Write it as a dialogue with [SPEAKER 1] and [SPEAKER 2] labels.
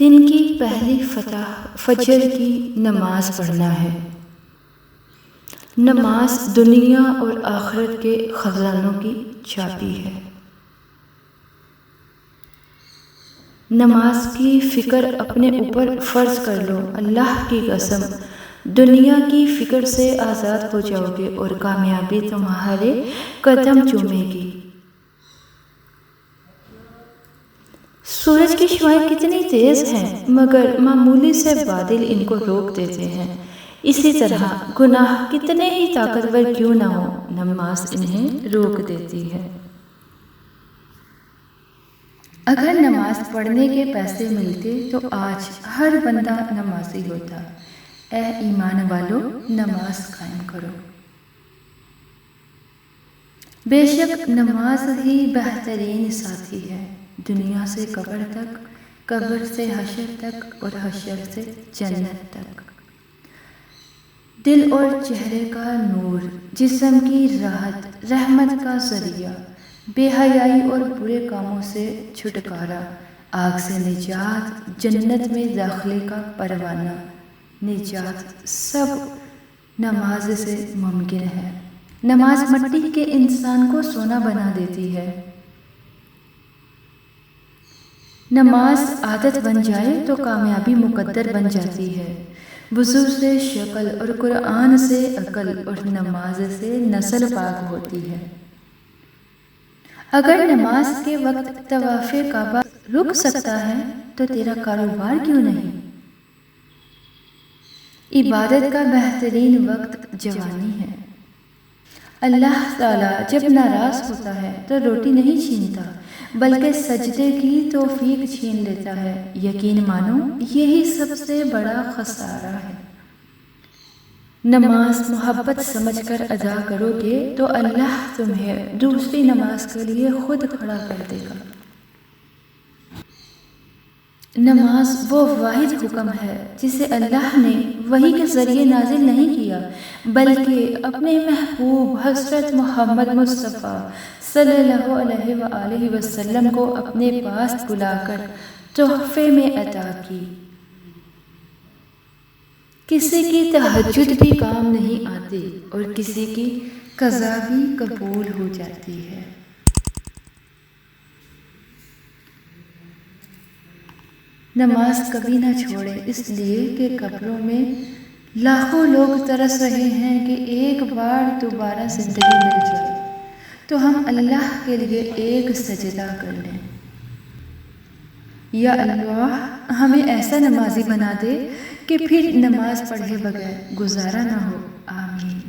[SPEAKER 1] دن کی پہلی فجر کی نماز پڑھنا ہے۔ نماز دنیا اور آخرت کے خزانوں کی چابی ہے۔ نماز کی فکر اپنے اوپر فرض کر لو، اللہ کی قسم دنیا کی فکر سے آزاد ہو جاؤ گے اور کامیابی تمہارے قدم چومے گی۔ سورج کی شعاعیں کتنی تیز ہیں مگر معمولی سے بادل ان کو روک دیتے ہیں۔ اسی طرح گناہ کتنے ہی طاقتور کیوں نہ ہو، نماز انہیں روک دیتی ہے۔ اگر نماز پڑھنے کے پیسے ملتے تو آج ہر بندہ نمازی ہوتا۔ اے ایمان والو، نماز قائم کرو۔ بے شک نماز ہی بہترین ساتھی ہے، دنیا سے قبر تک، قبر سے حشر تک اور حشر سے جنت تک۔ دل اور چہرے کا نور، جسم کی راحت، رحمت کا ذریعہ، بے حیائی اور برے کاموں سے چھٹکارا، آگ سے نجات، جنت میں داخلے کا پروانہ، نجات سب نماز سے ممکن ہے۔ نماز مٹی کے انسان کو سونا بنا دیتی ہے۔ نماز عادت بن جائے تو کامیابی مقدر بن جاتی ہے۔ وضو سے شکل اور قرآن سے عقل اور نماز سے نسل پاک ہوتی ہے۔ اگر نماز کے وقت طواف کعبہ رک سکتا ہے تو تیرا کاروبار کیوں نہیں؟ عبادت کا بہترین وقت جوانی ہے۔ اللہ تعالیٰ جب ناراض ہوتا ہے تو روٹی نہیں چھینتا بلکہ سجدے کی توفیق چھین لیتا ہے۔ یقین مانو یہی سب سے بڑا خسارہ ہے۔ نماز محبت سمجھ کر ادا کرو گے تو اللہ تمہیں دوسری نماز کے لیے خود کھڑا کر دے گا۔ نماز وہ واحد حکم ہے جسے اللہ نے وحی کے ذریعے نازل نہیں کیا بلکہ اپنے محبوب حضرت محمد مصطفیٰ صلی اللہ علیہ وآلہ وسلم کو اپنے پاس بلا کر تحفے میں عطا کی۔ کسی کی تہجد بھی کام نہیں آتی اور کسی کی قضا بھی قبول ہو جاتی ہے۔ نماز کبھی نہ چھوڑے، اس لیے کہ قبروں میں لاکھوں لوگ ترس رہے ہیں کہ ایک بار دوبارہ زندگی مل جائے تو ہم اللہ کے لیے ایک سجدہ کر لیں۔ یا اللہ ہمیں ایسا نمازی بنا دے کہ پھر نماز پڑھے بغیر گزارا نہ ہو، آمین۔